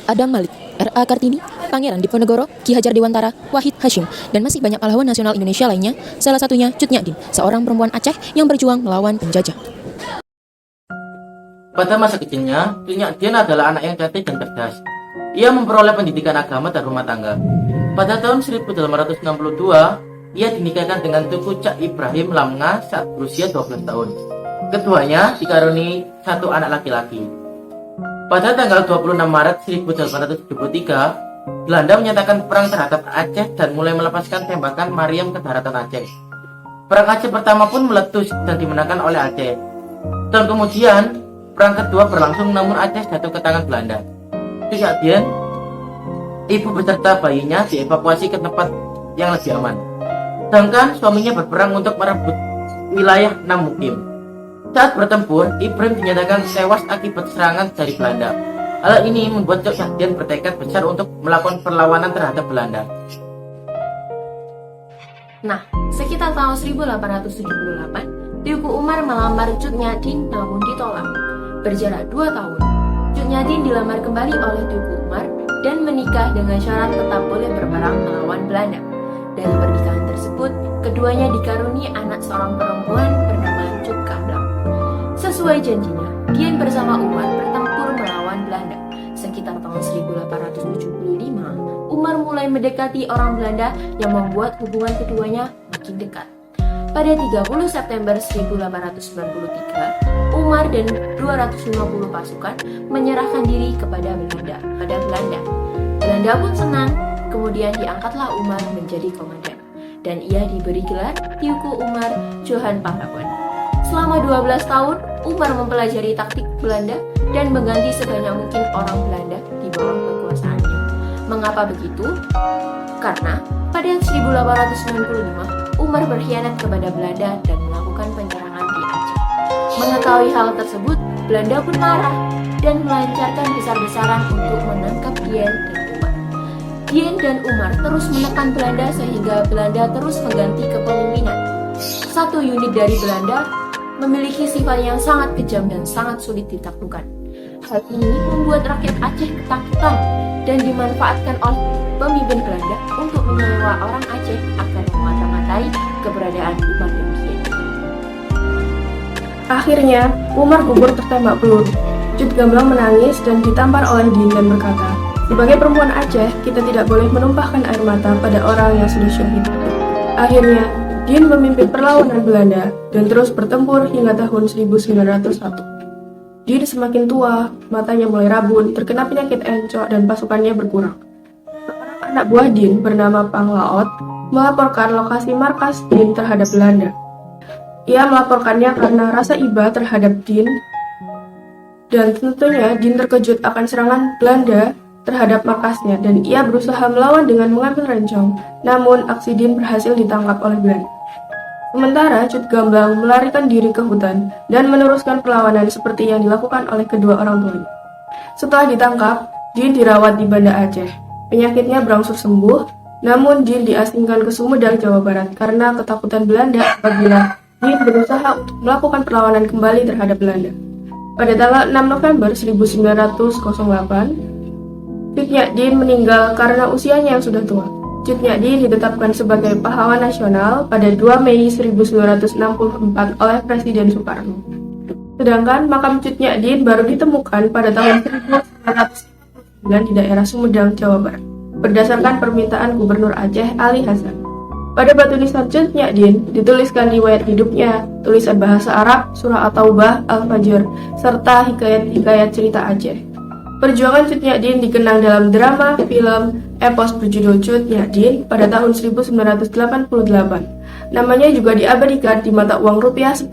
Adang Malik, R.A. Kartini, Pangeran Diponegoro, Ki Hajar Dewantara, Wahid Hashim, dan masih banyak pahlawan nasional Indonesia lainnya, salah satunya Cut Nyak Dien, seorang perempuan Aceh yang berjuang melawan penjajah. Pada masa kecilnya, Cut Nyak Dien adalah anak yang cantik dan cerdas. Ia memperoleh pendidikan agama dan rumah tangga. Pada tahun 1862, ia dinikahkan dengan Tuku Cak Ibrahim Lamnga saat berusia 12 tahun. Keduanya dikaruniai satu anak laki-laki. Pada tanggal 26 Maret 1873, Belanda menyatakan perang terhadap Aceh dan mulai melepaskan tembakan Mariam ke daratan Aceh. Perang Aceh pertama pun meletus dan dimenangkan oleh Aceh. Tahun kemudian, perang kedua berlangsung namun Aceh jatuh ke tangan Belanda. Cut Nyak Dien, ibu beserta bayinya dievakuasi ke tempat yang lebih aman. Sedangkan suaminya berperang untuk merebut wilayah Namukim. Saat bertempur, Ibrahim dinyatakan tewas akibat serangan dari Belanda. Hal ini membuat Cut Nyak Dien bertekad besar untuk melakukan perlawanan terhadap Belanda. Nah, sekitar tahun 1878, Teuku Umar melamar Cut Nyak Dien namun ditolak. Berjarak 2 tahun, Cut Nyak Dien dilamar kembali oleh Teuku Umar dan menikah dengan syarat tetap boleh berperang melawan Belanda. Dari pernikahan tersebut, keduanya dikaruniai anak seorang perempuan bernama Cut Gamblang. Sesuai janjinya, Dien bersama Umar bertempur melawan Belanda. Sekitar tahun 1875, Umar mulai mendekati orang Belanda yang membuat hubungan keduanya makin dekat. Pada 30 September 1893, Umar dan 250 pasukan menyerahkan diri kepada Belanda. Belanda pun senang, kemudian diangkatlah Umar menjadi komandan, dan ia diberi gelar Teuku Umar Johan Pahlawan. Selama 12 tahun, Umar mempelajari taktik Belanda dan mengganti sebanyak mungkin orang Belanda di bawah kekuasaannya. Mengapa begitu? Karena pada 1895, Umar berkhianat kepada Belanda dan melakukan penyerangan di Aceh. Mengetahui hal tersebut, Belanda pun marah dan melancarkan besar-besaran untuk menangkap Dien dan Umar. Dien dan Umar terus menekan Belanda sehingga Belanda terus mengganti kepemimpinan. Satu unit dari Belanda memiliki sifat yang sangat kejam dan sangat sulit ditaklukkan. Hal ini membuat rakyat Aceh ketakutan dan dimanfaatkan oleh pemimpin Belanda untuk menyewa orang Aceh agar memata-matai keberadaan Umar dan Dien. Akhirnya, Umar gugur tertembak peluru. Cut Gamblang menangis dan ditampar oleh Dien dan berkata, "Sebagai perempuan Aceh, kita tidak boleh menumpahkan air mata pada orang yang sudah syahid." Akhirnya, Dien memimpin perlawanan Belanda dan terus bertempur hingga tahun 1901. Dien semakin tua, matanya mulai rabun, terkena penyakit encok dan pasukannya berkurang. Seorang anak buah Dien bernama Pang Laot melaporkan lokasi markas Dien terhadap Belanda. Ia melaporkannya karena rasa iba terhadap Dien, dan tentunya Dien terkejut akan serangan Belanda terhadap markasnya dan ia berusaha melawan dengan mengambil rencong. Namun aksi Dien berhasil ditangkap oleh Belanda. Sementara Cut Gamblang melarikan diri ke hutan dan meneruskan perlawanan seperti yang dilakukan oleh kedua orang tuanya. Setelah ditangkap, Dien dirawat di Banda Aceh. Penyakitnya berangsur sembuh, namun Dien diasingkan ke Sumedang, Jawa Barat karena ketakutan Belanda apabila Dien berusaha untuk melakukan perlawanan kembali terhadap Belanda. Pada tanggal 6 November 1908, Cut Nyak Dien meninggal karena usianya yang sudah tua. Cut Nyak Dien ditetapkan sebagai pahlawan nasional pada 2 Mei 1964 oleh Presiden Soekarno. Sedangkan makam Cut Nyak Dien baru ditemukan pada tahun 1999 di daerah Sumedang, Jawa Barat, berdasarkan permintaan Gubernur Aceh Ali Hasan. Pada batu nisan Cut Nyak Dien dituliskan riwayat hidupnya, tulisan bahasa Arab, surah At-Taubah, Al-Fajr, serta hikayat-hikayat cerita Aceh. Perjuangan Cut Nyak Dien dikenang dalam drama film epos berjudul Cut Nyak Dien pada tahun 1988. Namanya juga diabadikan di mata uang rupiah 10.000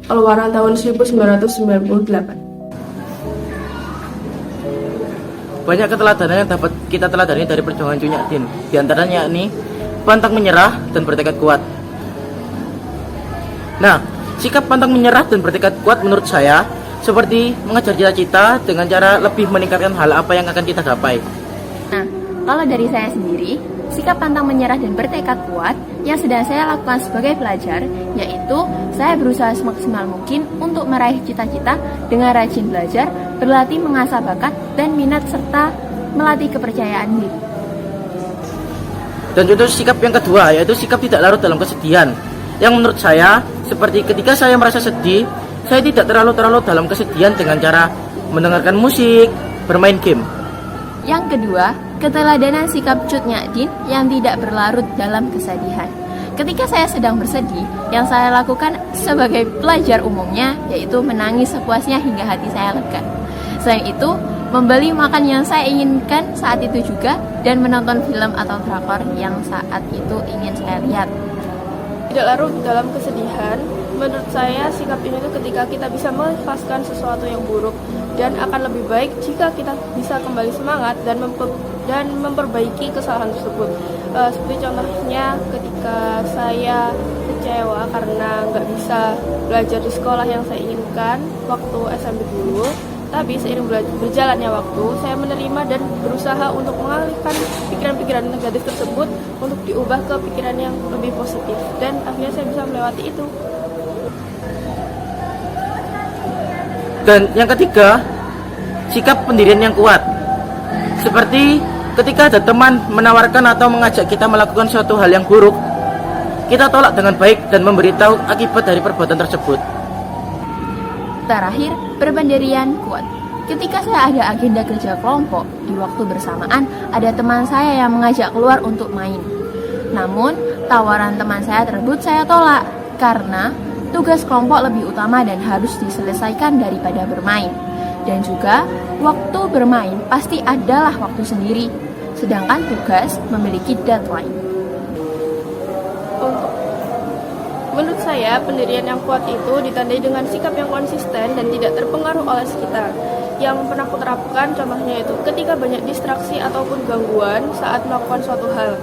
keluaran tahun 1998. Banyak keteladanan yang dapat kita teladani dari perjuangan Cut Nyak Dien. Di antaranya yakni pantang menyerah dan bertekad kuat. Nah, sikap pantang menyerah dan bertekad kuat menurut saya seperti mengejar cita-cita dengan cara lebih meningkatkan hal apa yang akan kita capai. Nah, kalau dari saya sendiri, sikap pantang menyerah dan bertekad kuat yang sedang saya lakukan sebagai pelajar, yaitu saya berusaha semaksimal mungkin untuk meraih cita-cita dengan rajin belajar, berlatih mengasah bakat dan minat serta melatih kepercayaan diri. Dan untuk sikap yang kedua, yaitu sikap tidak larut dalam kesedihan. Yang menurut saya, seperti ketika saya merasa sedih, saya tidak terlalu dalam kesedihan dengan cara mendengarkan musik, bermain game. Yang kedua, keteladanan sikap Cut Nyak Dien yang tidak berlarut dalam kesedihan. Ketika saya sedang bersedih, yang saya lakukan sebagai pelajar umumnya yaitu menangis sepuasnya hingga hati saya lega. Selain itu, membeli makan yang saya inginkan saat itu juga, dan menonton film atau drakor yang saat itu ingin saya lihat. Tidak larut dalam kesedihan, menurut saya sikap ini tuh ketika kita bisa mengikhlaskan sesuatu yang buruk, dan akan lebih baik jika kita bisa kembali semangat dan memperbaiki kesalahan tersebut. Seperti contohnya ketika saya kecewa karena nggak bisa belajar di sekolah yang saya inginkan waktu SMP dulu. Tapi seiring berjalannya waktu, saya menerima dan berusaha untuk mengalihkan pikiran-pikiran negatif tersebut untuk diubah ke pikiran yang lebih positif. Dan akhirnya saya bisa melewati itu. Dan yang ketiga, sikap pendirian yang kuat. Seperti ketika ada teman menawarkan atau mengajak kita melakukan suatu hal yang buruk, kita tolak dengan baik dan memberitahu akibat dari perbuatan tersebut. Terakhir, berpendirian kuat. Ketika saya ada agenda kerja kelompok, di waktu bersamaan ada teman saya yang mengajak keluar untuk main. Namun, tawaran teman saya tersebut saya tolak karena tugas kelompok lebih utama dan harus diselesaikan daripada bermain. Dan juga, waktu bermain pasti adalah waktu sendiri, sedangkan tugas memiliki deadline. Menurut saya, pendirian yang kuat itu ditandai dengan sikap yang konsisten dan tidak terpengaruh oleh sekitar. Yang pernah aku terapkan contohnya itu ketika banyak distraksi ataupun gangguan saat melakukan suatu hal.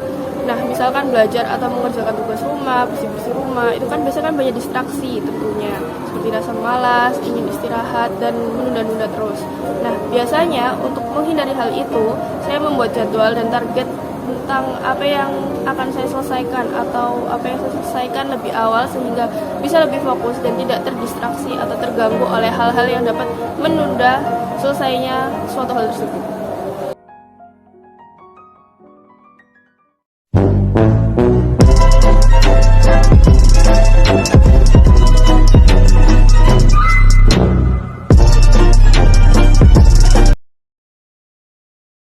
Nah, misalkan belajar atau mengerjakan tugas rumah, bersih-bersih rumah, itu kan biasanya banyak distraksi tentunya. Seperti rasa malas, ingin istirahat, dan menunda-nunda terus. Nah, biasanya untuk menghindari hal itu, saya membuat jadwal dan target tentang apa yang akan saya selesaikan atau apa yang saya selesaikan lebih awal sehingga bisa lebih fokus dan tidak terdistraksi atau terganggu oleh hal-hal yang dapat menunda selesainya suatu hal tersebut.